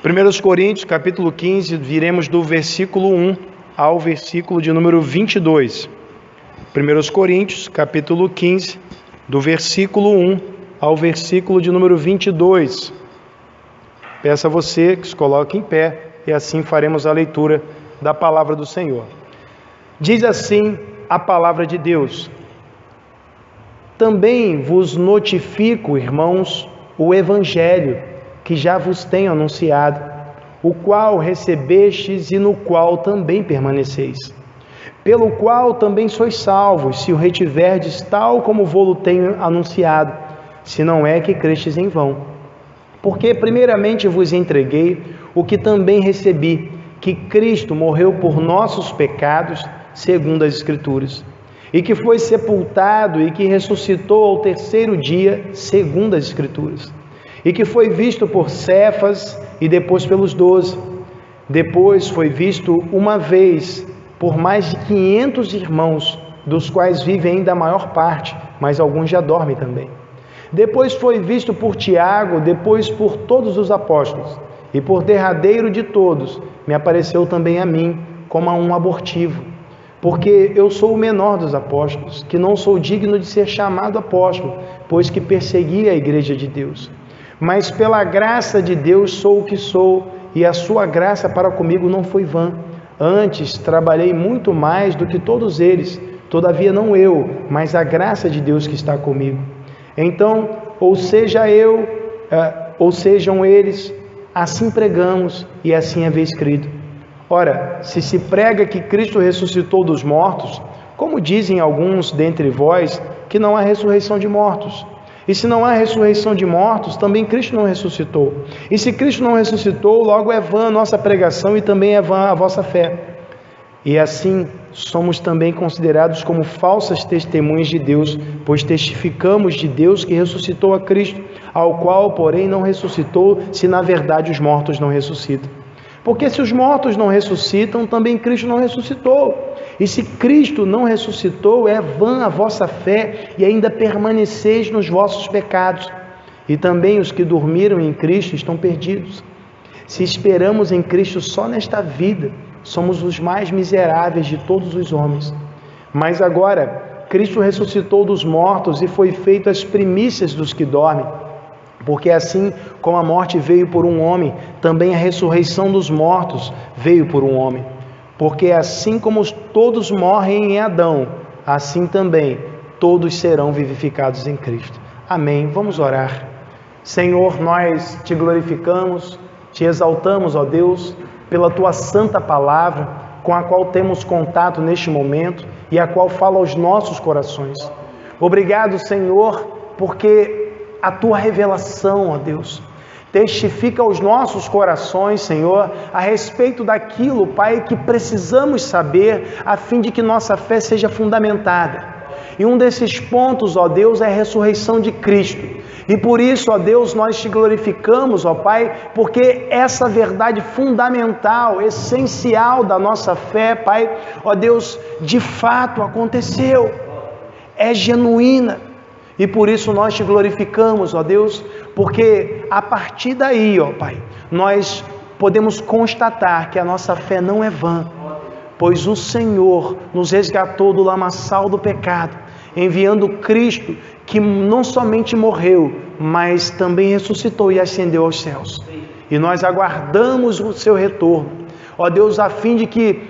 1 Coríntios, capítulo 15, viremos do versículo 1 ao versículo de número 22. 1 Coríntios, capítulo 15, do versículo 1 ao versículo de número 22. Peço a você que se coloque em pé e assim faremos a leitura da palavra do Senhor. Diz assim a palavra de Deus: Também vos notifico, irmãos, o evangelho que já vos tenho anunciado, o qual recebestes e no qual também permaneceis, pelo qual também sois salvos, se o retiverdes tal como vô-lo tenho anunciado, se não é que crestes em vão. Porque primeiramente vos entreguei o que também recebi, que Cristo morreu por nossos pecados, segundo as Escrituras, e que foi sepultado e que ressuscitou ao terceiro dia, segundo as Escrituras, e que foi visto por Cefas e depois pelos 12. Depois foi visto uma vez por mais de 500 irmãos, dos quais vive ainda a maior parte, mas alguns já dormem também. Depois foi visto por Tiago, depois por todos os apóstolos, e por derradeiro de todos me apareceu também a mim, como a um abortivo, porque eu sou o menor dos apóstolos, que não sou digno de ser chamado apóstolo, pois que persegui a igreja de Deus. Mas pela graça de Deus sou o que sou, e a sua graça para comigo não foi vã. Antes trabalhei muito mais do que todos eles, todavia não eu, mas a graça de Deus que está comigo. Então, ou seja eu, ou sejam eles, assim pregamos e assim haveis crido. Ora, se prega que Cristo ressuscitou dos mortos, como dizem alguns dentre vós, que não há ressurreição de mortos. E se não há ressurreição de mortos, também Cristo não ressuscitou. E se Cristo não ressuscitou, logo é vã a nossa pregação e também é vã a vossa fé. E assim somos também considerados como falsas testemunhas de Deus, pois testificamos de Deus que ressuscitou a Cristo, ao qual, porém, não ressuscitou, se na verdade os mortos não ressuscitam. Porque se os mortos não ressuscitam, também Cristo não ressuscitou. E se Cristo não ressuscitou, é vã a vossa fé e ainda permaneceis nos vossos pecados. E também os que dormiram em Cristo estão perdidos. Se esperamos em Cristo só nesta vida, somos os mais miseráveis de todos os homens. Mas agora, Cristo ressuscitou dos mortos e foi feito as primícias dos que dormem. Porque assim como a morte veio por um homem, também a ressurreição dos mortos veio por um homem. Porque assim como todos morrem em Adão, assim também todos serão vivificados em Cristo. Amém. Vamos orar. Senhor, nós te glorificamos, te exaltamos, ó Deus, pela tua santa palavra, com a qual temos contato neste momento e a qual fala aos nossos corações. Obrigado, Senhor, porque a tua revelação, ó Deus, testifica aos nossos corações, Senhor, a respeito daquilo, Pai, que precisamos saber, a fim de que nossa fé seja fundamentada. E um desses pontos, ó Deus, é a ressurreição de Cristo. E por isso, ó Deus, nós te glorificamos, ó Pai, porque essa verdade fundamental, essencial da nossa fé, Pai, ó Deus, de fato aconteceu, é genuína. E por isso nós te glorificamos, ó Deus, porque a partir daí, ó Pai, nós podemos constatar que a nossa fé não é vã, pois o Senhor nos resgatou do lamaçal do pecado, enviando Cristo, que não somente morreu, mas também ressuscitou e ascendeu aos céus. E nós aguardamos o seu retorno, ó Deus, a fim de que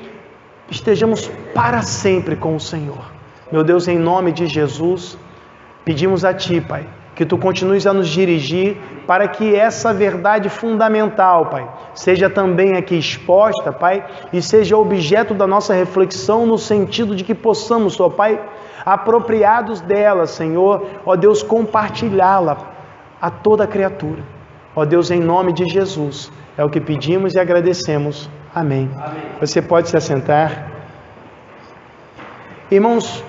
estejamos para sempre com o Senhor. Meu Deus, em nome de Jesus, pedimos a Ti, Pai, que Tu continues a nos dirigir para que essa verdade fundamental, Pai, seja também aqui exposta, Pai, e seja objeto da nossa reflexão no sentido de que possamos, ó Pai, apropriados dela, Senhor, ó Deus, compartilhá-la a toda criatura. Ó Deus, em nome de Jesus, é o que pedimos e agradecemos. Amém. Amém. Você pode se assentar. Irmãos,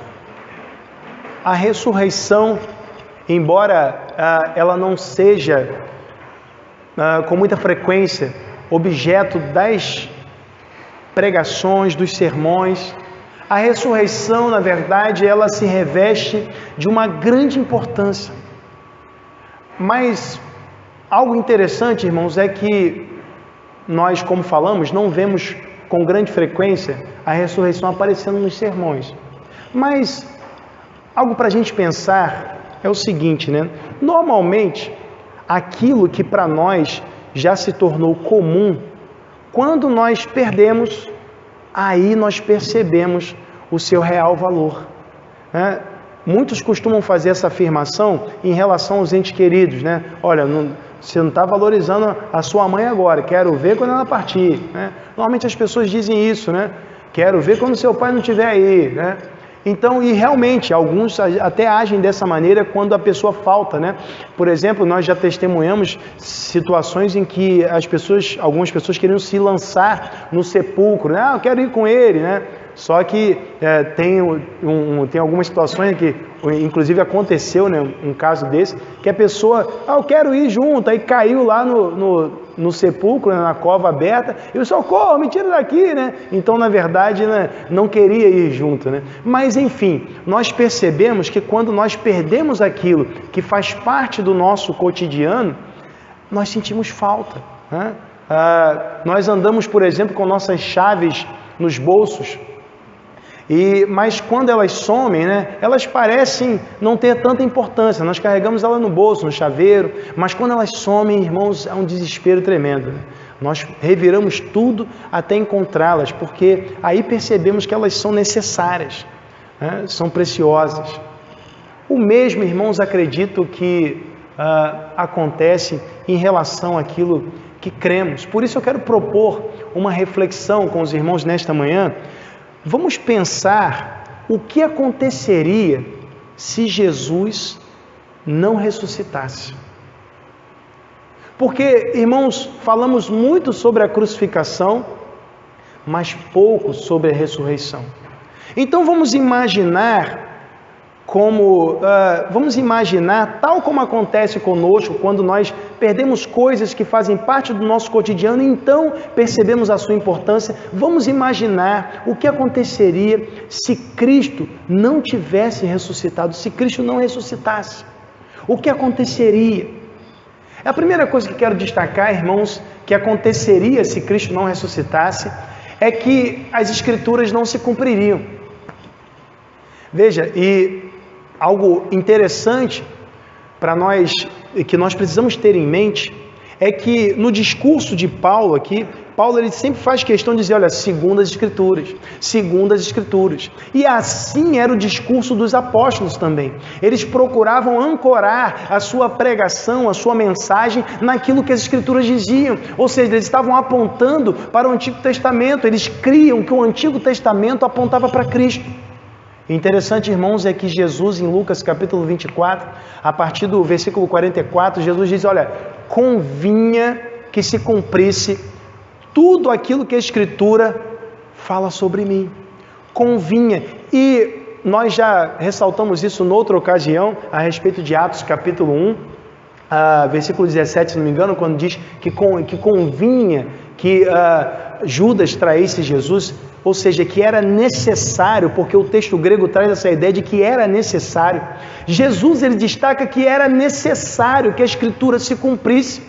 a ressurreição, embora ela não seja com muita frequência objeto das pregações, dos sermões, a ressurreição, na verdade, ela se reveste de uma grande importância. Mas algo interessante, irmãos, é que nós, como falamos, não vemos com grande frequência a ressurreição aparecendo nos sermões. Mas algo para a gente pensar é o seguinte, né? Normalmente, aquilo que para nós já se tornou comum, quando nós perdemos, aí nós percebemos o seu real valor, né? Muitos costumam fazer essa afirmação em relação aos entes queridos, né? Olha, você não está valorizando a sua mãe agora, quero ver quando ela partir, né? Normalmente as pessoas dizem isso, né? Quero ver quando seu pai não estiver aí, né? Então, e realmente, alguns até agem dessa maneira quando a pessoa falta, né? Por exemplo, nós já testemunhamos situações em que algumas pessoas queriam se lançar no sepulcro, né? Eu quero ir com ele, né? Só que tem algumas situações que, inclusive aconteceu, né, um caso desse, que a pessoa, eu quero ir junto, aí caiu lá no sepulcro, né, na cova aberta, e o socorro, me tira daqui, né? Então, na verdade, né, não queria ir junto, né? Mas, enfim, nós percebemos que quando nós perdemos aquilo que faz parte do nosso cotidiano, nós sentimos falta, né? Nós andamos, por exemplo, com nossas chaves nos bolsos, mas quando elas somem, né, elas parecem não ter tanta importância. Nós carregamos ela no bolso, no chaveiro, mas quando elas somem, irmãos, é um desespero tremendo, né? Nós reviramos tudo até encontrá-las, porque aí percebemos que elas são necessárias, né? São preciosas. O mesmo, irmãos, acredito que acontece em relação àquilo que cremos. Por isso eu quero propor uma reflexão com os irmãos nesta manhã. Vamos pensar o que aconteceria se Jesus não ressuscitasse. Porque, irmãos, falamos muito sobre a crucificação, mas pouco sobre a ressurreição. Então vamos imaginar tal como acontece conosco quando nós perdemos coisas que fazem parte do nosso cotidiano e então percebemos a sua importância. Vamos imaginar o que aconteceria se Cristo não tivesse ressuscitado, se Cristo não ressuscitasse. O que aconteceria? A primeira coisa que quero destacar, irmãos, que aconteceria se Cristo não ressuscitasse, é que as Escrituras não se cumpririam. Veja, e algo interessante para nós, que nós precisamos ter em mente, é que no discurso de Paulo aqui, Paulo ele sempre faz questão de dizer, olha, segundo as Escrituras. E assim era o discurso dos apóstolos também. Eles procuravam ancorar a sua pregação, a sua mensagem naquilo que as Escrituras diziam. Ou seja, eles estavam apontando para o Antigo Testamento, eles criam que o Antigo Testamento apontava para Cristo. Interessante, irmãos, é que Jesus, em Lucas capítulo 24, a partir do versículo 44, Jesus diz, olha, convinha que se cumprisse tudo aquilo que a Escritura fala sobre mim. Convinha. E nós já ressaltamos isso noutra ocasião, a respeito de Atos capítulo 1, versículo 17, se não me engano, quando diz que convinha que Judas traísse Jesus, ou seja, que era necessário, porque o texto grego traz essa ideia de que era necessário. Jesus, ele destaca que era necessário que a Escritura se cumprisse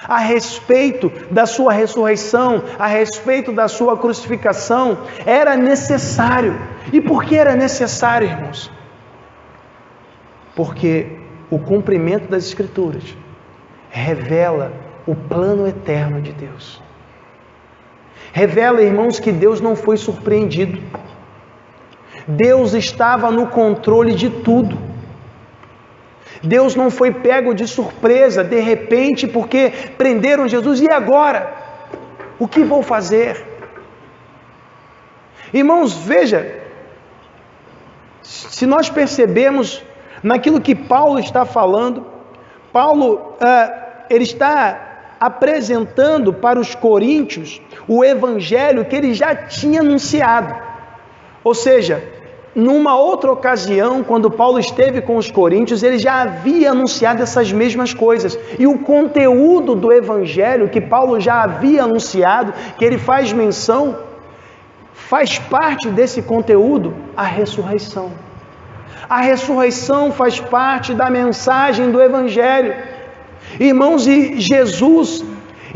a respeito da sua ressurreição, a respeito da sua crucificação, era necessário. E por que era necessário, irmãos? Porque o cumprimento das Escrituras revela o plano eterno de Deus. Revela, irmãos, que Deus não foi surpreendido. Deus estava no controle de tudo. Deus não foi pego de surpresa, de repente, porque prenderam Jesus. E agora? O que vou fazer? Irmãos, veja, se nós percebemos naquilo que Paulo está falando, Paulo, ele está apresentando para os coríntios o evangelho que ele já tinha anunciado. Ou seja, numa outra ocasião, quando Paulo esteve com os coríntios, ele já havia anunciado essas mesmas coisas. E o conteúdo do evangelho que Paulo já havia anunciado, que ele faz menção, faz parte desse conteúdo a ressurreição. A ressurreição faz parte da mensagem do evangelho. Irmãos, e Jesus,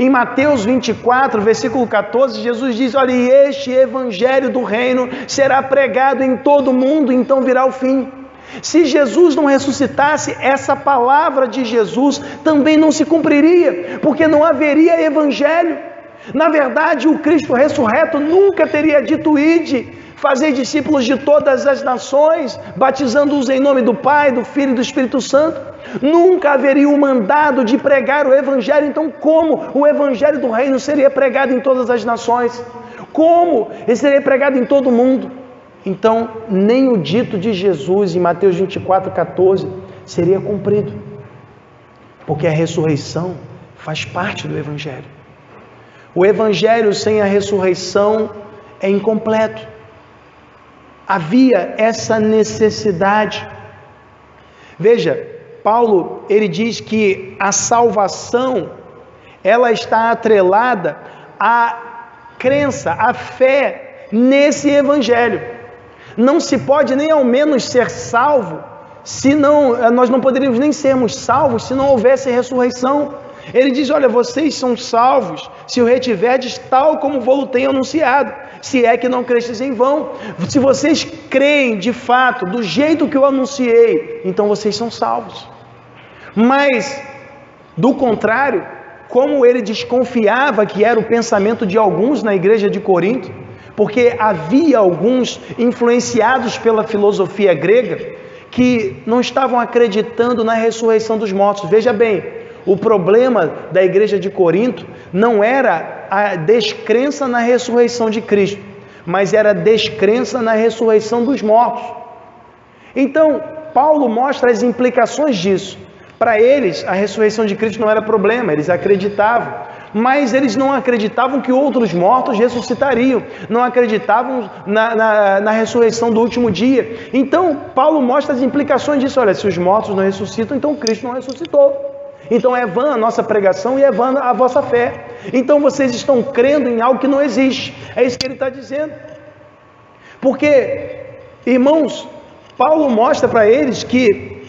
Em Mateus 24, versículo 14, Jesus diz: olha, e este evangelho do reino será pregado em todo o mundo, então virá o fim. Se Jesus não ressuscitasse, essa palavra de Jesus também não se cumpriria, porque não haveria evangelho. Na verdade, o Cristo ressurreto nunca teria dito: ide, fazei discípulos de todas as nações, batizando-os em nome do Pai, do Filho e do Espírito Santo. Nunca haveria o mandado de pregar o evangelho. Então, como o evangelho do reino seria pregado em todas as nações? Como ele seria pregado em todo o mundo? Então, nem o dito de Jesus em Mateus 24, 14 seria cumprido, porque a ressurreição faz parte do evangelho. O evangelho sem a ressurreição é incompleto. Havia essa necessidade. Veja, Paulo, ele diz que a salvação, ela está atrelada à crença, à fé nesse evangelho. Não se pode nem ao menos ser salvo, nós não poderíamos nem sermos salvos se não houvesse ressurreição. Ele diz: olha, vocês são salvos se o retiverdes tal como vou-lo tenho anunciado, se é que não crestes em vão. Se vocês creem de fato, do jeito que eu anunciei, então vocês são salvos. Mas, do contrário, como ele desconfiava que era o pensamento de alguns na igreja de Corinto, porque havia alguns influenciados pela filosofia grega que não estavam acreditando na ressurreição dos mortos. Veja bem, o problema da igreja de Corinto não era a descrença na ressurreição de Cristo, mas era a descrença na ressurreição dos mortos. Então, Paulo mostra as implicações disso. Para eles, a ressurreição de Cristo não era problema, eles acreditavam, mas eles não acreditavam que outros mortos ressuscitariam, não acreditavam na ressurreição do último dia. Então, Paulo mostra as implicações disso. Olha, se os mortos não ressuscitam, então Cristo não ressuscitou. Então é vã a nossa pregação e é vã a vossa fé. Então vocês estão crendo em algo que não existe. É isso que ele está dizendo. Porque, irmãos, Paulo mostra para eles que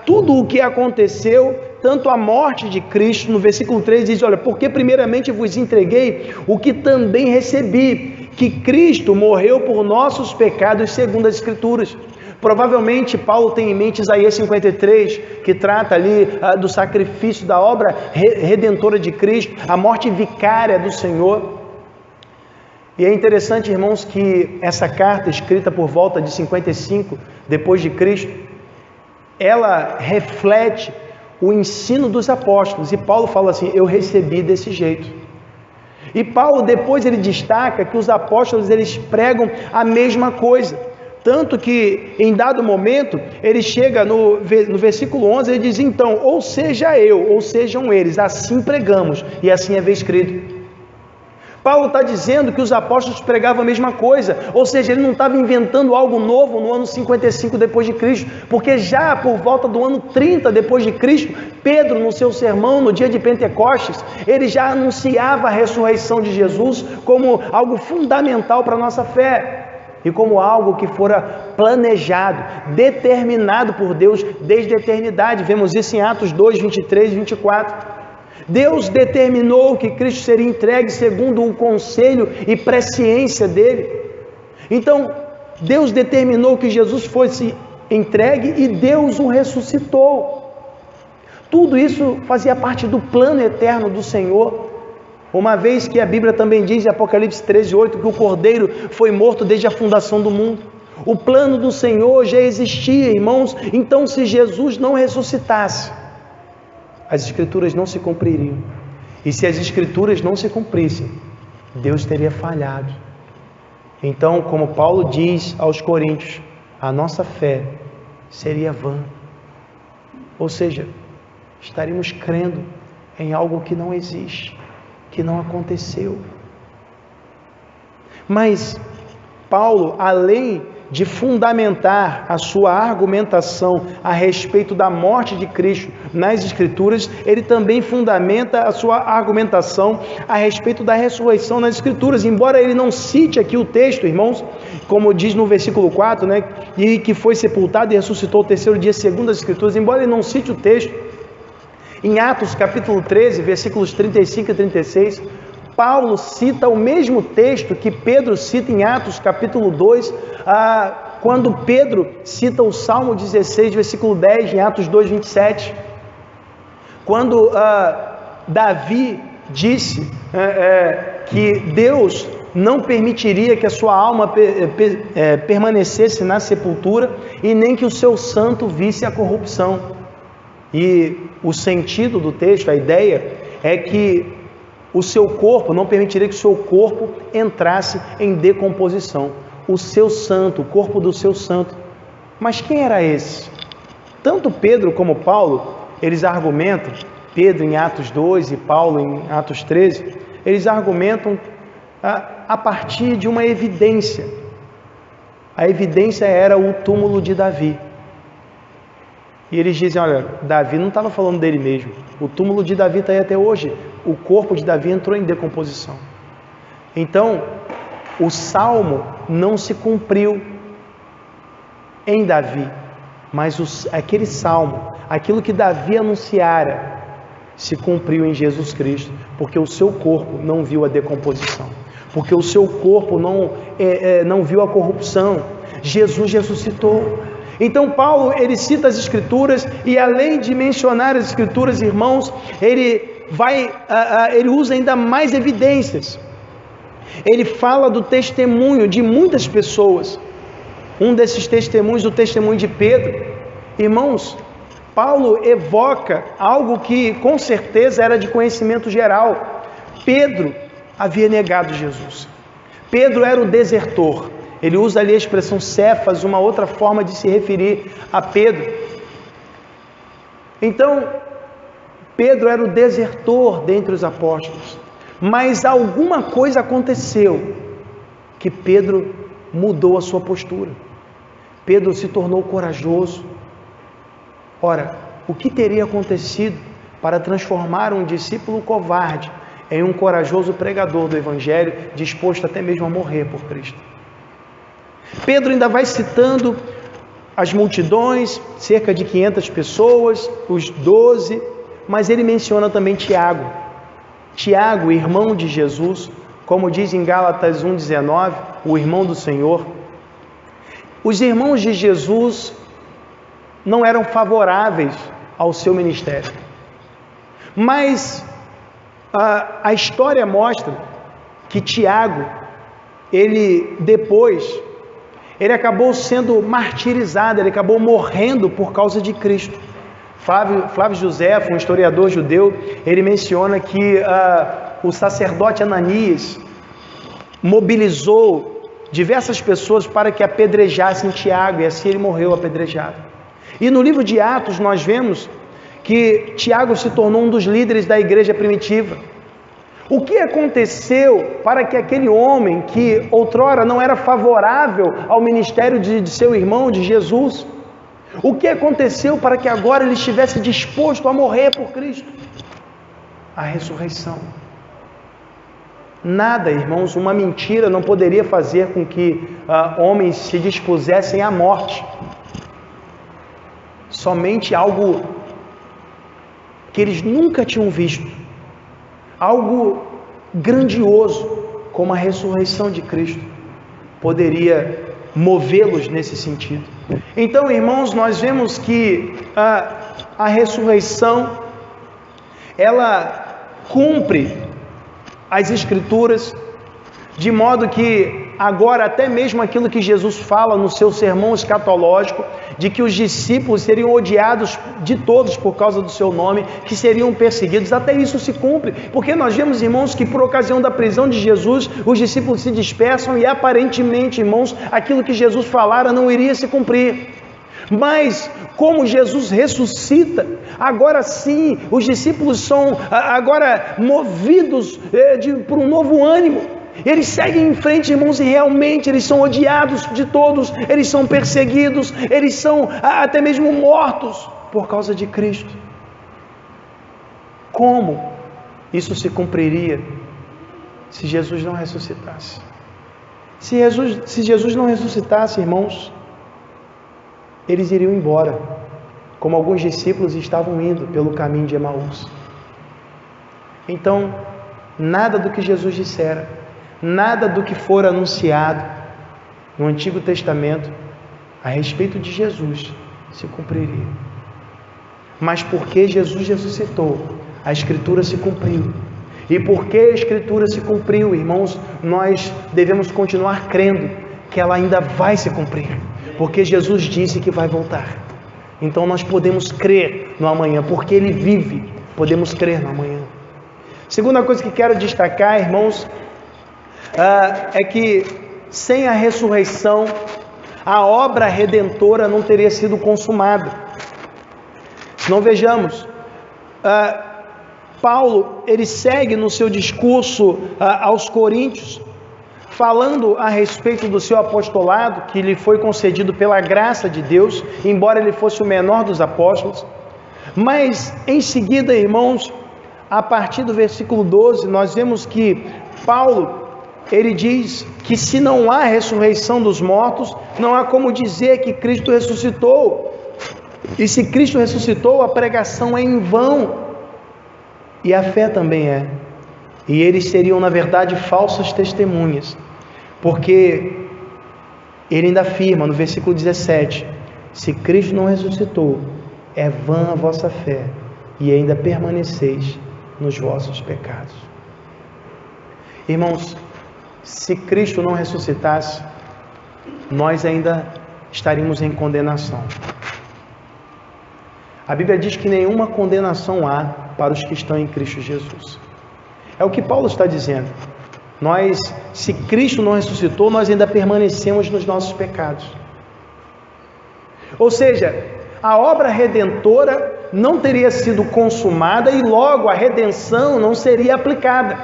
tudo o que aconteceu, tanto a morte de Cristo, no versículo 3 diz: olha, porque primeiramente vos entreguei o que também recebi, que Cristo morreu por nossos pecados segundo as Escrituras. Provavelmente Paulo tem em mente Isaías 53, que trata ali do sacrifício, da obra redentora de Cristo, a morte vicária do Senhor. E é interessante, irmãos, que essa carta, escrita por volta de 55 depois de Cristo, ela reflete o ensino dos apóstolos. E Paulo fala assim: eu recebi desse jeito. E Paulo depois ele destaca que os apóstolos eles pregam a mesma coisa. Tanto que em dado momento ele chega no versículo 11, ele diz: então, ou seja eu, ou sejam eles, assim pregamos, e assim é escrito. Paulo está dizendo que os apóstolos pregavam a mesma coisa, ou seja, ele não estava inventando algo novo no ano 55 depois de Cristo, porque já por volta do ano 30 depois de Cristo, Pedro, no seu sermão, no dia de Pentecostes, ele já anunciava a ressurreição de Jesus como algo fundamental para a nossa fé, e como algo que fora planejado, determinado por Deus desde a eternidade. Vemos isso em Atos 2, 23 e 24. Deus determinou que Cristo seria entregue segundo o conselho e presciência dele. Então, Deus determinou que Jesus fosse entregue e Deus o ressuscitou. Tudo isso fazia parte do plano eterno do Senhor. Uma vez que a Bíblia também diz em Apocalipse 13:8 que o Cordeiro foi morto desde a fundação do mundo. O plano do Senhor já existia, irmãos. Então, se Jesus não ressuscitasse, as Escrituras não se cumpririam. E se as Escrituras não se cumprissem, Deus teria falhado. Então, como Paulo diz aos Coríntios, a nossa fé seria vã. Ou seja, estaríamos crendo em algo que não existe, que não aconteceu. Mas Paulo, além de fundamentar a sua argumentação a respeito da morte de Cristo nas Escrituras, ele também fundamenta a sua argumentação a respeito da ressurreição nas Escrituras, embora ele não cite aqui o texto, irmãos, como diz no versículo 4, e que foi sepultado e ressuscitou o terceiro dia segundo as Escrituras, embora ele não cite o texto, Em Atos capítulo 13, versículos 35 e 36, Paulo cita o mesmo texto que Pedro cita em Atos capítulo 2, quando Pedro cita o Salmo 16, versículo 10, em Atos 2, 27. Quando Davi disse que Deus não permitiria que a sua alma permanecesse na sepultura e nem que o seu santo visse a corrupção. E o sentido do texto, a ideia é que o seu corpo, não permitiria que o seu corpo entrasse em decomposição. O seu santo, o corpo do seu santo. Mas quem era esse? Tanto Pedro como Paulo, eles argumentam, Pedro em Atos 2 e Paulo em Atos 13, eles argumentam a partir de uma evidência. A evidência era o túmulo de Davi. E eles dizem, olha, Davi não estava falando dele mesmo. O túmulo de Davi está aí até hoje. O corpo de Davi entrou em decomposição. Então, o salmo não se cumpriu em Davi, mas aquele salmo, aquilo que Davi anunciara, se cumpriu em Jesus Cristo, porque o seu corpo não viu a decomposição, porque o seu corpo não viu a corrupção. Jesus ressuscitou. Então Paulo, ele cita as Escrituras e, além de mencionar as Escrituras, irmãos, ele usa ainda mais evidências. Ele fala do testemunho de muitas pessoas. Um desses testemunhos, o testemunho de Pedro. Irmãos, Paulo evoca algo que com certeza era de conhecimento geral. Pedro havia negado Jesus. Pedro era o desertor. Ele usa ali a expressão Cefas, uma outra forma de se referir a Pedro. Então, Pedro era o desertor dentre os apóstolos. Mas alguma coisa aconteceu que Pedro mudou a sua postura. Pedro se tornou corajoso. Ora, o que teria acontecido para transformar um discípulo covarde em um corajoso pregador do Evangelho, disposto até mesmo a morrer por Cristo? Pedro ainda vai citando as multidões, cerca de 500 pessoas, os 12, mas ele menciona também Tiago. Tiago, irmão de Jesus, como diz em Gálatas 1,19, o irmão do Senhor. Os irmãos de Jesus não eram favoráveis ao seu ministério, mas a história mostra que Tiago, ele acabou sendo martirizado, ele acabou morrendo por causa de Cristo. Flávio Josefo, um historiador judeu, ele menciona que o sacerdote Ananias mobilizou diversas pessoas para que apedrejassem Tiago, e assim ele morreu apedrejado. E no livro de Atos nós vemos que Tiago se tornou um dos líderes da igreja primitiva. O que aconteceu para que aquele homem que outrora não era favorável ao ministério de seu irmão, de Jesus, o que aconteceu para que agora ele estivesse disposto a morrer por Cristo? A ressurreição. Nada, irmãos, uma mentira não poderia fazer com que homens se dispusessem à morte. Somente algo que eles nunca tinham visto, algo grandioso, como a ressurreição de Cristo, poderia movê-los nesse sentido. Então, irmãos, nós vemos que a ressurreição, ela cumpre as Escrituras, de modo que agora até mesmo aquilo que Jesus fala no seu sermão escatológico, de que os discípulos seriam odiados de todos por causa do seu nome, que seriam perseguidos, até isso se cumpre, porque nós vemos, irmãos, que por ocasião da prisão de Jesus, os discípulos se dispersam e aparentemente, irmãos, aquilo que Jesus falara não iria se cumprir. Mas como Jesus ressuscita, agora sim, os discípulos são agora movidos por um novo ânimo. Eles seguem em frente, irmãos, e realmente eles são odiados de todos, eles são perseguidos, eles são até mesmo mortos por causa de Cristo. Como isso se cumpriria se Jesus não ressuscitasse? Se Jesus não ressuscitasse, irmãos, eles iriam embora. como alguns discípulos estavam indo pelo caminho de Emaús. Então, nada do que Jesus dissera, nada do que for anunciado no Antigo Testamento a respeito de Jesus se cumpriria. Mas porque Jesus ressuscitou, a Escritura se cumpriu. E porque a Escritura se cumpriu, irmãos, nós devemos continuar crendo que ela ainda vai se cumprir, porque Jesus disse que vai voltar. Então nós podemos crer no amanhã, porque Ele vive, podemos crer no amanhã. Segunda coisa que quero destacar, irmãos, é que sem a ressurreição, a obra redentora não teria sido consumada. Não vejamos, Paulo, ele segue no seu discurso aos Coríntios, falando a respeito do seu apostolado, que lhe foi concedido pela graça de Deus, embora ele fosse o menor dos apóstolos. Mas em seguida, irmãos, a partir do versículo 12, nós vemos que Paulo, ele diz que se não há ressurreição dos mortos, não há como dizer que Cristo ressuscitou. E se Cristo ressuscitou, a pregação é em vão, e a fé também é. E eles seriam, na verdade, falsas testemunhas, porque ele ainda afirma no versículo 17: se Cristo não ressuscitou, é vã a vossa fé, e ainda permaneceis nos vossos pecados. Irmãos, se Cristo não ressuscitasse, nós ainda estaríamos em condenação. A Bíblia diz que nenhuma condenação há para os que estão em Cristo Jesus. É o que Paulo está dizendo. Se Cristo não ressuscitou, nós ainda permanecemos nos nossos pecados. Ou seja, a obra redentora não teria sido consumada e logo a redenção não seria aplicada.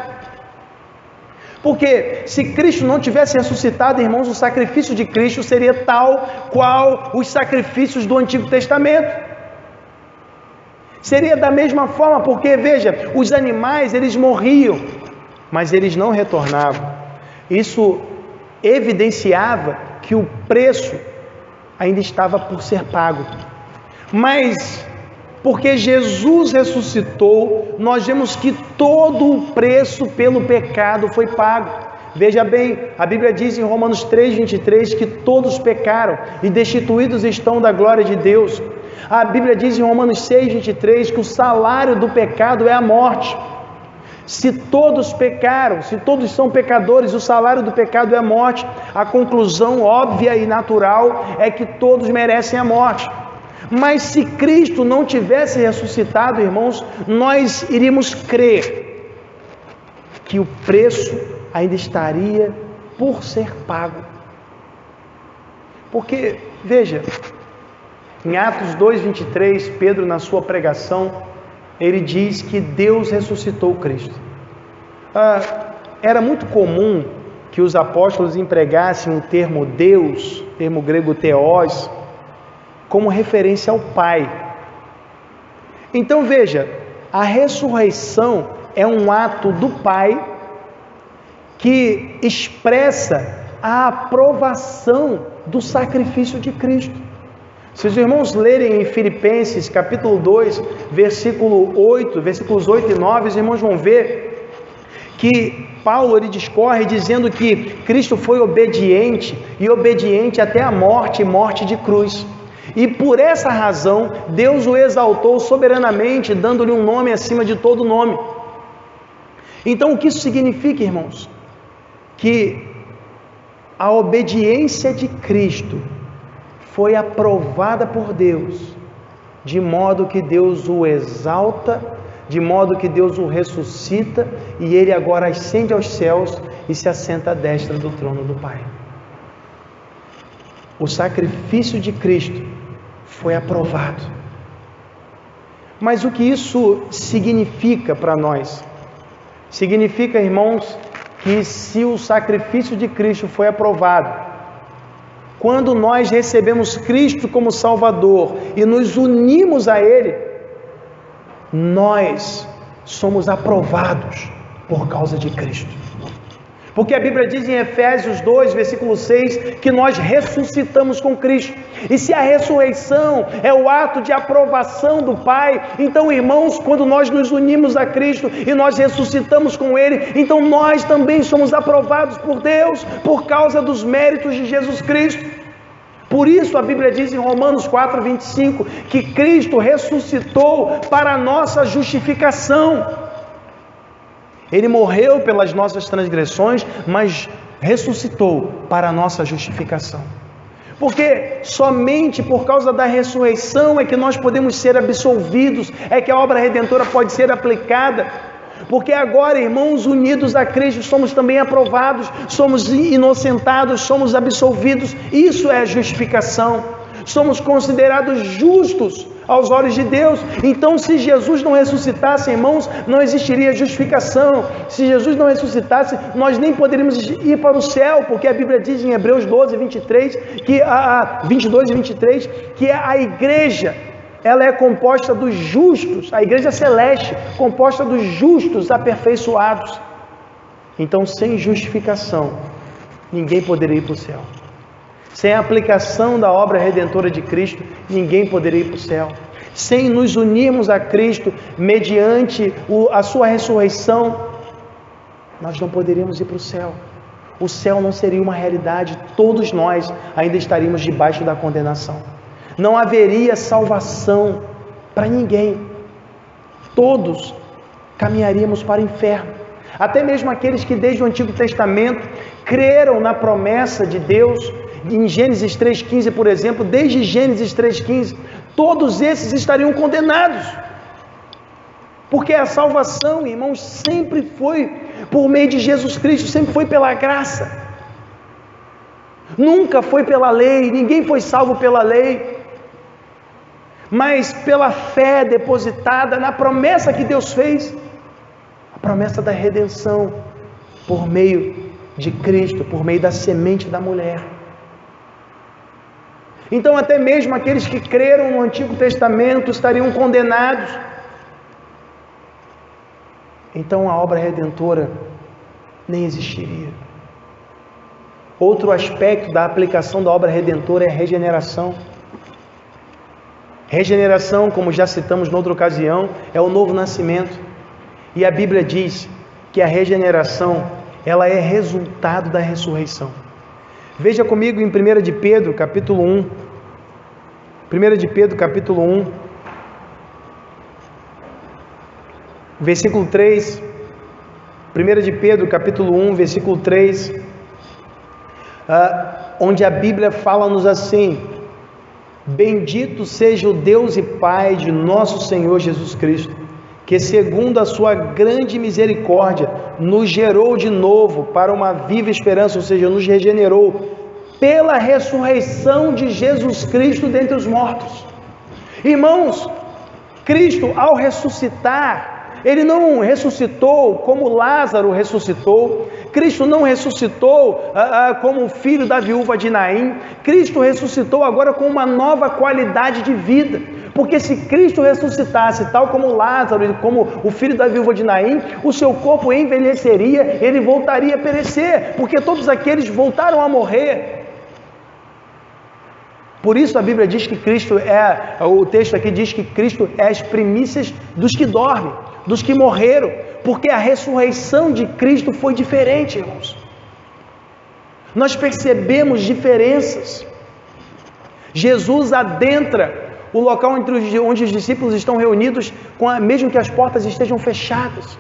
Porque se Cristo não tivesse ressuscitado, irmãos, o sacrifício de Cristo seria tal qual os sacrifícios do Antigo Testamento. Seria da mesma forma, porque veja, os animais eles morriam, mas eles não retornavam. Isso evidenciava que o preço ainda estava por ser pago. Mas porque Jesus ressuscitou, nós vemos que todo o preço pelo pecado foi pago. Veja bem, a Bíblia diz em Romanos 3:23 que todos pecaram e destituídos estão da glória de Deus. A Bíblia diz em Romanos 6:23 que o salário do pecado é a morte. Se todos pecaram, se todos são pecadores, o salário do pecado é a morte. A conclusão óbvia e natural é que todos merecem a morte. Mas se Cristo não tivesse ressuscitado, irmãos, nós iríamos crer que o preço ainda estaria por ser pago. Porque, veja, em Atos 2:23, Pedro, na sua pregação, ele diz que Deus ressuscitou Cristo. Era muito comum que os apóstolos empregassem o termo Deus, termo grego theos, como referência ao Pai. Então veja, a ressurreição é um ato do Pai que expressa a aprovação do sacrifício de Cristo. Se os irmãos lerem em Filipenses capítulo 2, versículos 8 e 9, os irmãos vão ver que Paulo ele discorre dizendo que Cristo foi obediente e obediente até a morte e morte de cruz. E por essa razão, Deus o exaltou soberanamente, dando-lhe um nome acima de todo nome. Então, o que isso significa, irmãos? Que a obediência de Cristo foi aprovada por Deus, de modo que Deus o exalta, de modo que Deus o ressuscita, e Ele agora ascende aos céus e se assenta à destra do trono do Pai. O sacrifício de Cristo foi aprovado. Mas o que isso significa para nós? Significa, irmãos, que se o sacrifício de Cristo foi aprovado, quando nós recebemos Cristo como Salvador e nos unimos a Ele, nós somos aprovados por causa de Cristo. Porque a Bíblia diz em Efésios 2, versículo 6, que nós ressuscitamos com Cristo. E se a ressurreição é o ato de aprovação do Pai, então, irmãos, quando nós nos unimos a Cristo e nós ressuscitamos com Ele, então nós também somos aprovados por Deus, por causa dos méritos de Jesus Cristo. Por isso a Bíblia diz em Romanos 4, 25, que Cristo ressuscitou para a nossa justificação. Ele morreu pelas nossas transgressões, mas ressuscitou para a nossa justificação. Porque somente por causa da ressurreição é que nós podemos ser absolvidos, é que a obra redentora pode ser aplicada. Porque agora, irmãos, unidos a Cristo, somos também aprovados, somos inocentados, somos absolvidos. Isso é a justificação. Somos considerados justos aos olhos de Deus. Então, se Jesus não ressuscitasse, irmãos, não existiria justificação. Se Jesus não ressuscitasse, nós nem poderíamos ir para o céu, porque a Bíblia diz em Hebreus 12, 23, 22 e 23, que a igreja, ela é composta dos justos, a igreja celeste, composta dos justos aperfeiçoados. Então, sem justificação, ninguém poderia ir para o céu. Sem a aplicação da obra redentora de Cristo, ninguém poderia ir para o céu. Sem nos unirmos a Cristo, mediante a sua ressurreição, nós não poderíamos ir para o céu. O céu não seria uma realidade, todos nós ainda estaríamos debaixo da condenação. Não haveria salvação para ninguém. Todos caminharíamos para o inferno. Até mesmo aqueles que desde o Antigo Testamento creram na promessa de Deus, em Gênesis 3,15, por exemplo, desde Gênesis 3,15, todos esses estariam condenados. Porque a salvação, irmãos, sempre foi por meio de Jesus Cristo, sempre foi pela graça. Nunca foi pela lei, ninguém foi salvo pela lei, mas pela fé depositada na promessa que Deus fez, a promessa da redenção, por meio de Cristo, por meio da semente da mulher. Então até mesmo aqueles que creram no Antigo Testamento estariam condenados. Então a obra redentora nem existiria. Outro aspecto da aplicação da obra redentora é a regeneração. Regeneração, como já citamos noutra ocasião, é o novo nascimento. E a Bíblia diz que a regeneração, ela é resultado da ressurreição. Veja comigo em 1 de Pedro, capítulo 1. 1 de Pedro, capítulo 1, versículo 3. 1 de Pedro, capítulo 1, versículo 3, onde a Bíblia fala-nos assim: bendito seja o Deus e Pai de nosso Senhor Jesus Cristo, que segundo a sua grande misericórdia, nos gerou de novo para uma viva esperança, ou seja, nos regenerou, pela ressurreição de Jesus Cristo dentre os mortos. Irmãos, Cristo ao ressuscitar, Ele não ressuscitou como Lázaro ressuscitou, Cristo não ressuscitou como o filho da viúva de Naim, Cristo ressuscitou agora com uma nova qualidade de vida, porque se Cristo ressuscitasse tal como Lázaro e como o filho da viúva de Naim, o seu corpo envelheceria, ele voltaria a perecer, porque todos aqueles voltaram a morrer. Por isso a Bíblia diz que Cristo o texto aqui diz que Cristo é as primícias dos que dormem, dos que morreram, porque a ressurreição de Cristo foi diferente, irmãos. Nós percebemos diferenças. Jesus adentra o local onde os discípulos estão reunidos, mesmo que as portas estejam fechadas.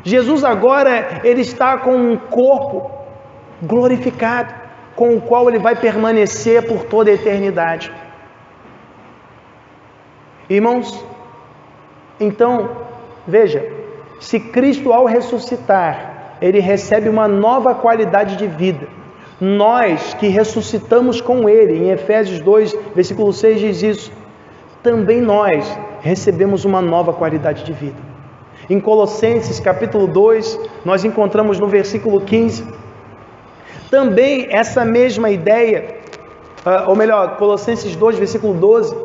Jesus agora, Ele está com um corpo glorificado, com o qual Ele vai permanecer por toda a eternidade. Irmãos, então, veja, se Cristo ao ressuscitar, Ele recebe uma nova qualidade de vida, nós que ressuscitamos com Ele, em Efésios 2, versículo 6 diz isso, também nós recebemos uma nova qualidade de vida. Em Colossenses capítulo 2, nós encontramos no versículo 15, também essa mesma ideia, ou melhor, Colossenses 2, versículo 12,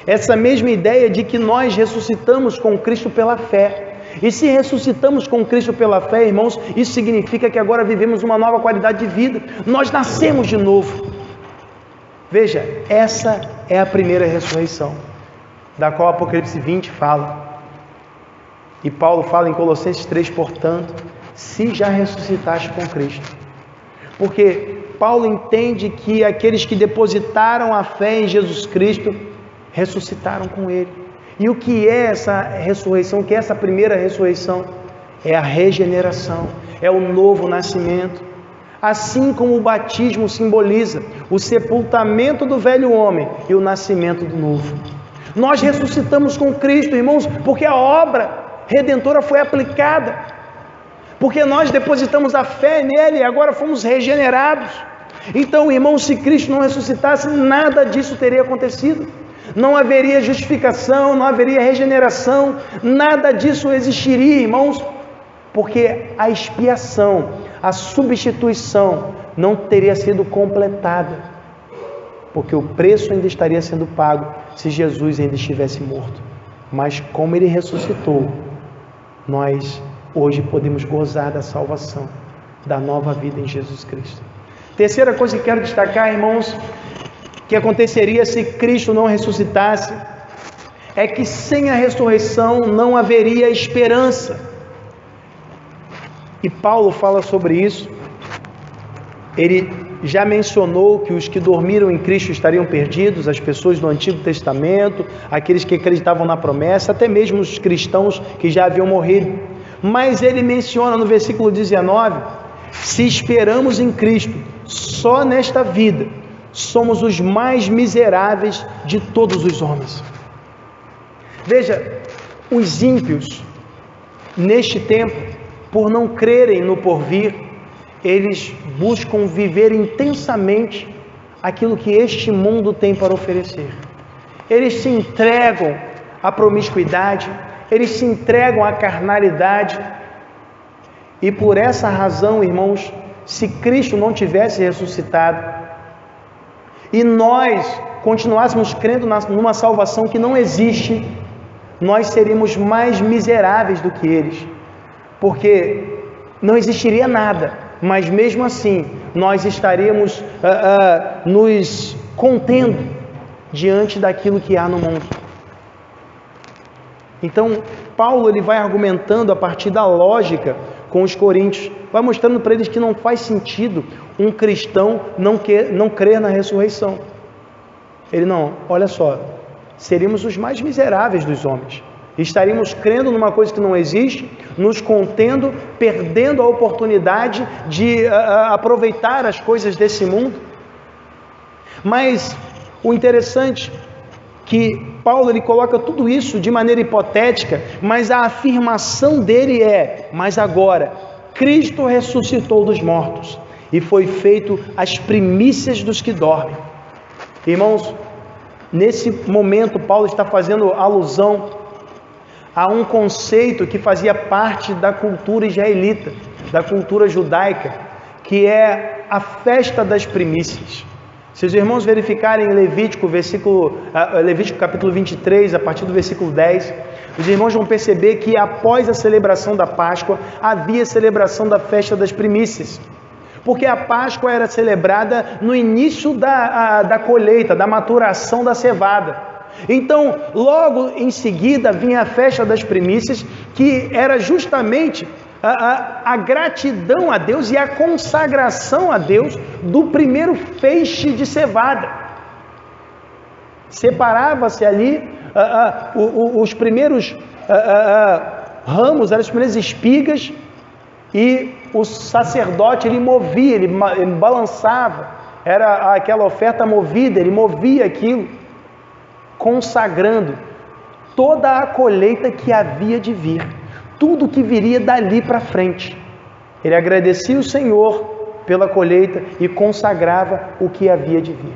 essa mesma ideia de que nós ressuscitamos com Cristo pela fé. E se ressuscitamos com Cristo pela fé, irmãos, isso significa que agora vivemos uma nova qualidade de vida. Nós nascemos de novo. Veja, essa é a primeira ressurreição, da qual Apocalipse 20 fala. E Paulo fala em Colossenses 3, portanto, se já ressuscitaste com Cristo. Porque Paulo entende que aqueles que depositaram a fé em Jesus Cristo ressuscitaram com Ele. E o que é essa ressurreição? O que é essa primeira ressurreição? É a regeneração, é o novo nascimento. Assim como o batismo simboliza o sepultamento do velho homem e o nascimento do novo. Nós ressuscitamos com Cristo, irmãos, porque a obra redentora foi aplicada. Porque nós depositamos a fé nele e agora fomos regenerados. Então, irmãos, se Cristo não ressuscitasse, nada disso teria acontecido. Não haveria justificação, não haveria regeneração, nada disso existiria, irmãos, porque a expiação, a substituição não teria sido completada, porque o preço ainda estaria sendo pago se Jesus ainda estivesse morto. Mas como ele ressuscitou, nós hoje podemos gozar da salvação, da nova vida em Jesus Cristo. Terceira coisa que quero destacar, irmãos, que aconteceria se Cristo não ressuscitasse, é que sem a ressurreição não haveria esperança. E Paulo fala sobre isso. Ele já mencionou que os que dormiram em Cristo estariam perdidos, as pessoas do Antigo Testamento, aqueles que acreditavam na promessa, até mesmo os cristãos que já haviam morrido. Mas ele menciona no versículo 19, se esperamos em Cristo só nesta vida, somos os mais miseráveis de todos os homens. Veja, os ímpios, neste tempo, por não crerem no porvir, eles buscam viver intensamente aquilo que este mundo tem para oferecer. Eles se entregam à promiscuidade, eles se entregam à carnalidade. E por essa razão, irmãos, se Cristo não tivesse ressuscitado, e nós continuássemos crendo numa salvação que não existe, nós seríamos mais miseráveis do que eles, porque não existiria nada, mas mesmo assim nós estaríamos nos contendo diante daquilo que há no mundo. Então Paulo ele vai argumentando a partir da lógica com os coríntios, vai mostrando para eles que não faz sentido um cristão não crer na ressurreição. Ele não, olha só, seríamos os mais miseráveis dos homens, estaríamos crendo numa coisa que não existe, nos contendo, perdendo a oportunidade de aproveitar as coisas desse mundo. Mas o interessante que Paulo ele coloca tudo isso de maneira hipotética, mas a afirmação dele é: mas agora Cristo ressuscitou dos mortos e foi feito as primícias dos que dormem. Irmãos, nesse momento Paulo está fazendo alusão a um conceito que fazia parte da cultura israelita, da cultura judaica, que é a festa das primícias. Se os irmãos verificarem Levítico capítulo 23, a partir do versículo 10, os irmãos vão perceber que após a celebração da Páscoa, havia a celebração da festa das primícias. Porque a Páscoa era celebrada no início da colheita, da maturação da cevada. Então, logo em seguida, vinha a festa das primícias, que era justamente a gratidão a Deus e a consagração a Deus do primeiro feixe de cevada. Separava-se ali os primeiros ramos, as primeiras espigas, e o sacerdote ele movia, ele balançava, era aquela oferta movida, ele movia aquilo, consagrando toda a colheita que havia de vir, tudo que viria dali para frente. Ele agradecia o Senhor pela colheita e consagrava o que havia de vir.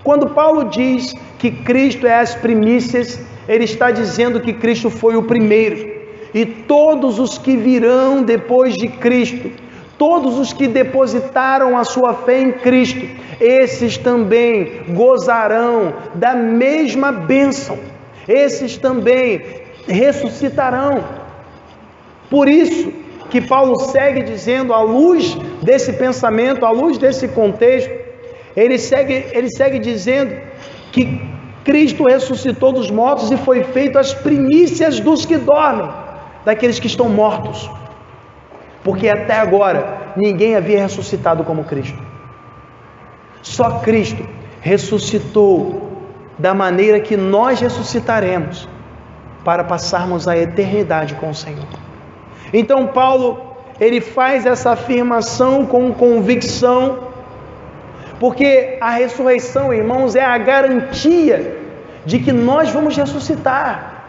Quando Paulo diz que Cristo é as primícias, ele está dizendo que Cristo foi o primeiro, e todos os que virão depois de Cristo, todos os que depositaram a sua fé em Cristo, esses também gozarão da mesma bênção, esses também ressuscitarão. Por isso que Paulo segue dizendo, à luz desse pensamento, à luz desse contexto, ele segue dizendo que Cristo ressuscitou dos mortos e foi feito as primícias dos que dormem, daqueles que estão mortos. Porque até agora ninguém havia ressuscitado como Cristo. Só Cristo ressuscitou da maneira que nós ressuscitaremos para passarmos a eternidade com o Senhor. Então Paulo, ele faz essa afirmação com convicção, porque a ressurreição, irmãos, é a garantia de que nós vamos ressuscitar,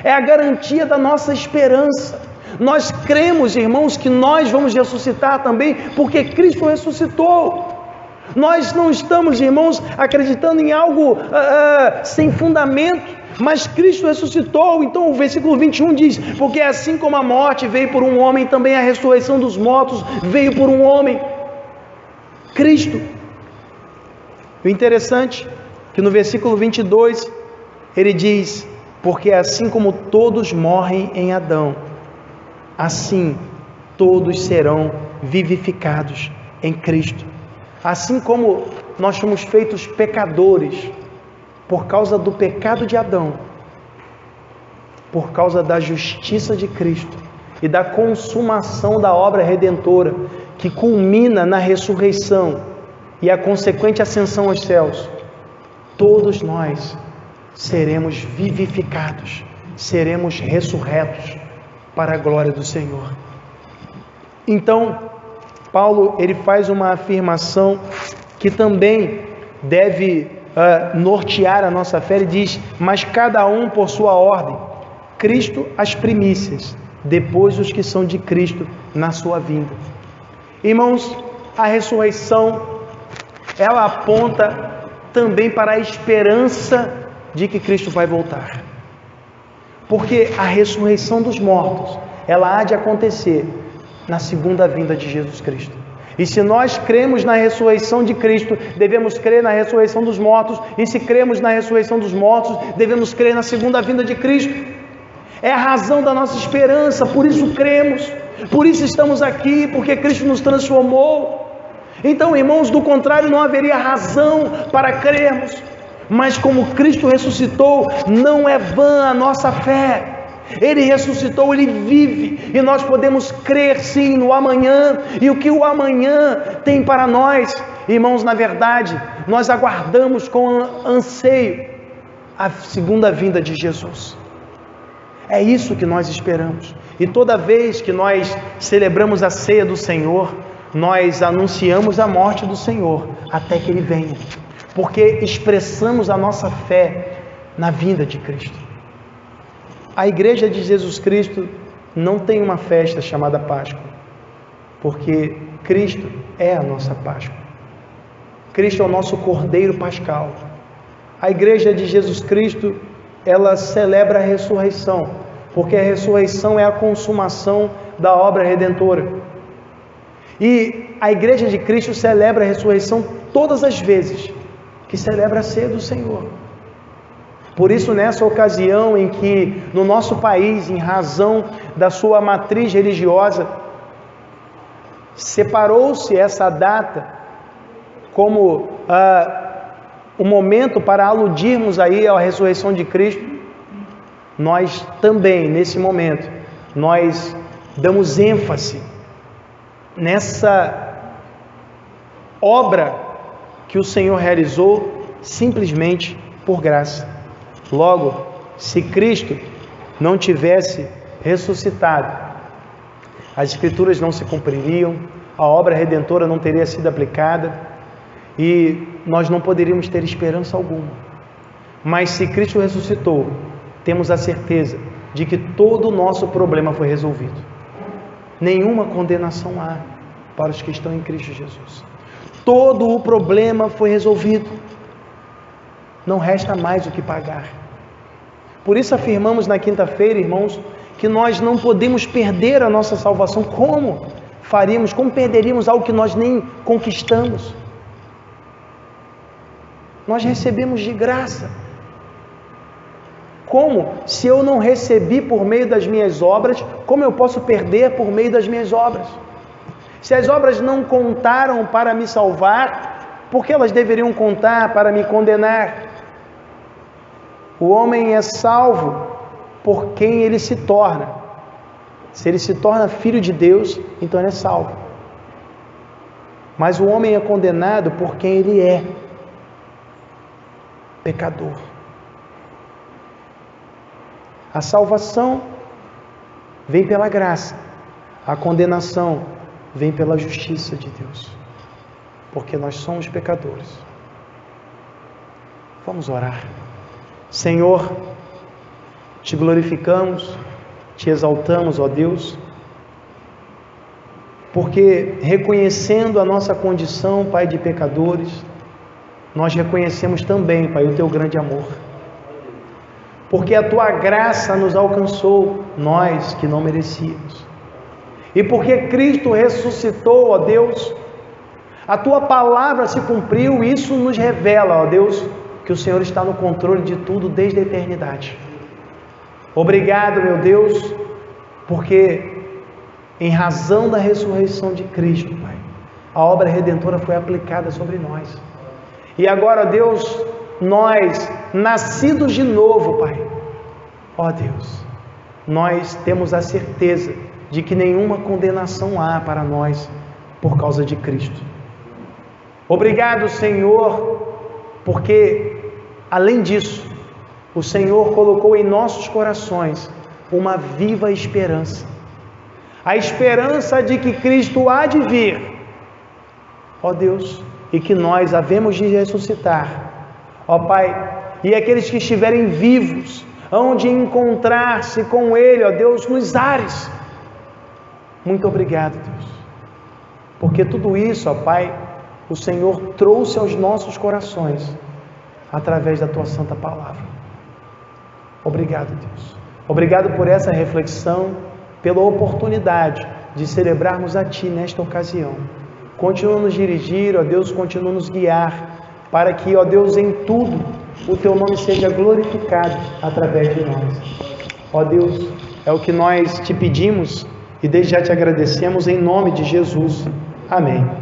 é a garantia da nossa esperança. Nós cremos, irmãos, que nós vamos ressuscitar também, porque Cristo ressuscitou. Nós não estamos, irmãos, acreditando em algo sem fundamento, mas Cristo ressuscitou. Então o versículo 21 diz, porque assim como a morte veio por um homem, também a ressurreição dos mortos veio por um homem, Cristo. O interessante é que no versículo 22, ele diz, porque assim como todos morrem em Adão, assim todos serão vivificados em Cristo. Assim como nós fomos feitos pecadores por causa do pecado de Adão, por causa da justiça de Cristo e da consumação da obra redentora, que culmina na ressurreição e a consequente ascensão aos céus, todos nós seremos vivificados, seremos ressurretos para a glória do Senhor. Então, Paulo, ele faz uma afirmação que também deve nortear a nossa fé. Ele diz, mas cada um por sua ordem, Cristo as primícias, depois os que são de Cristo na sua vinda. Irmãos, a ressurreição, ela aponta também para a esperança de que Cristo vai voltar. Porque a ressurreição dos mortos, ela há de acontecer na segunda vinda de Jesus Cristo. E se nós cremos na ressurreição de Cristo, devemos crer na ressurreição dos mortos. E se cremos na ressurreição dos mortos, devemos crer na segunda vinda de Cristo. É a razão da nossa esperança, por isso cremos, por isso estamos aqui, porque Cristo nos transformou. Então, irmãos, do contrário, não haveria razão para crermos. Mas como Cristo ressuscitou, não é vã a nossa fé. Ele ressuscitou, Ele vive, e nós podemos crer sim no amanhã, e o que o amanhã tem para nós. Irmãos, na verdade, nós aguardamos com anseio a segunda vinda de Jesus. É isso que nós esperamos, e toda vez que nós celebramos a ceia do Senhor, nós anunciamos a morte do Senhor, até que Ele venha, porque expressamos a nossa fé na vinda de Cristo. A igreja de Jesus Cristo não tem uma festa chamada Páscoa, porque Cristo é a nossa Páscoa. Cristo é o nosso Cordeiro Pascal. A igreja de Jesus Cristo, ela celebra a ressurreição, porque a ressurreição é a consumação da obra redentora. E a igreja de Cristo celebra a ressurreição todas as vezes que celebra a ceia do Senhor. Por isso, nessa ocasião em que no nosso país, em razão da sua matriz religiosa, separou-se essa data como o momento para aludirmos aí à ressurreição de Cristo, nós também, nesse momento, nós damos ênfase nessa obra que o Senhor realizou simplesmente por graça. Logo, se Cristo não tivesse ressuscitado, as Escrituras não se cumpririam, a obra redentora não teria sido aplicada e nós não poderíamos ter esperança alguma. Mas se Cristo ressuscitou, temos a certeza de que todo o nosso problema foi resolvido. Nenhuma condenação há para os que estão em Cristo Jesus. Todo o problema foi resolvido. Não resta mais o que pagar. Por isso afirmamos na quinta-feira, irmãos, que nós não podemos perder a nossa salvação. Como faríamos? Como perderíamos algo que nós nem conquistamos? Nós recebemos de graça. Como? Se eu não recebi por meio das minhas obras, como eu posso perder por meio das minhas obras? Se as obras não contaram para me salvar, por que elas deveriam contar para me condenar? O homem é salvo por quem ele se torna. Se ele se torna filho de Deus, então ele é salvo. Mas o homem é condenado por quem ele é, pecador. A salvação vem pela graça, a condenação vem pela justiça de Deus, porque nós somos pecadores. Vamos orar. Senhor, te glorificamos, te exaltamos, ó Deus, porque reconhecendo a nossa condição, Pai, de pecadores, nós reconhecemos também, Pai, o teu grande amor. Porque a tua graça nos alcançou, nós que não merecíamos. E porque Cristo ressuscitou, ó Deus, a tua palavra se cumpriu, e isso nos revela, ó Deus, que o Senhor está no controle de tudo desde a eternidade. Obrigado, meu Deus, porque em razão da ressurreição de Cristo, Pai, a obra redentora foi aplicada sobre nós. E agora, Deus, nós, nascidos de novo, Pai, ó Deus, nós temos a certeza de que nenhuma condenação há para nós por causa de Cristo. Obrigado, Senhor, porque, além disso, o Senhor colocou em nossos corações uma viva esperança. A esperança de que Cristo há de vir, ó Deus, e que nós havemos de ressuscitar, ó Pai, e aqueles que estiverem vivos, hão de encontrar-se com Ele, ó Deus, nos ares. Muito obrigado, Deus, porque tudo isso, ó Pai, o Senhor trouxe aos nossos corações, através da Tua Santa Palavra. Obrigado, Deus. Obrigado por essa reflexão, pela oportunidade de celebrarmos a Ti nesta ocasião. Continua a nos dirigir, ó Deus, continua a nos guiar, para que, ó Deus, em tudo, o Teu nome seja glorificado através de nós. Ó Deus, é o que nós Te pedimos e desde já Te agradecemos em nome de Jesus. Amém.